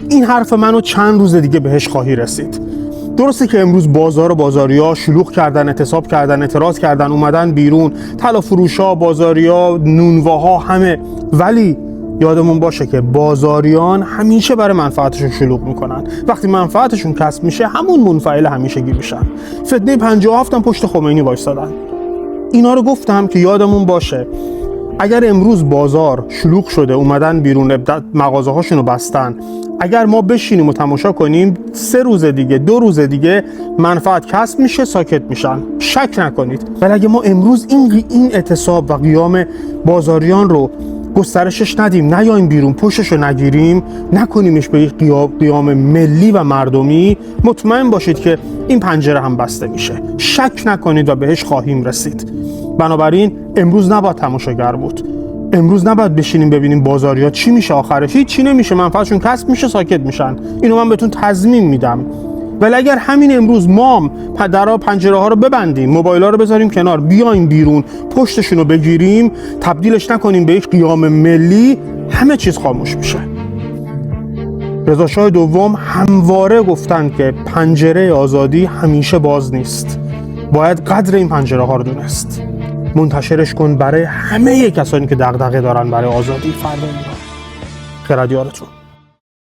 این حرف منو چند روز دیگه بهش خواهی رسید. درسته که امروز بازار و بازاریا شلوغ کردن، اعتصاب کردن، اعتراض کردن، اومدن بیرون، طلا فروشا، بازاریا، نونواها همه، ولی یادمون باشه که بازاریان همیشه برای منفعتشون شلوغ میکنن. وقتی منفعتشون کسب میشه همون منفعل همیشگی میشن. فتنه 57 هم پشت خمینی وایسادن. اینا رو گفتم که یادمون باشه اگر امروز بازار شلوغ شده، اومدن بیرون، مغازه هاشون رو بستن، اگر ما بشینیم و تماشا کنیم 3 روز دیگه 2 روز دیگه منفعت کسب میشه، ساکت میشن، شک نکنید. ولی اگه ما امروز این اعتصاب و قیام بازاریان رو گسترشش ندیم، نیایم بیرون، پشتش رو نگیریم، نکنیمش به یک قیام ملی و مردمی، مطمئن باشید که این پنجره هم بسته میشه. شک نکنید و بهش خواهیم رسید. بنابراین امروز نباید تماشاگر بود. امروز نباید بشینیم ببینیم بازاریا چی میشه، آخرش هیچ چی نمیشه، منفعتشون کسب میشه، ساکت میشن. اینو من بهتون تضمین میدم. ولی اگر همین امروز ما درا پنجره ها رو ببندیم، موبایل ها رو بذاریم کنار، بیایم بیرون، پشتشون رو بگیریم، تبدیلش نکنیم به یک قیام ملی، همه چیز خاموش میشه. رضا شاه دوم همواره گفتن که پنجره آزادی همیشه باز نیست. باید قدر این پنجره ها رو دونست. منتشرش کن برای همه کسانی که دغدغه دارن برای آزادی. فردا خیرات یارتون.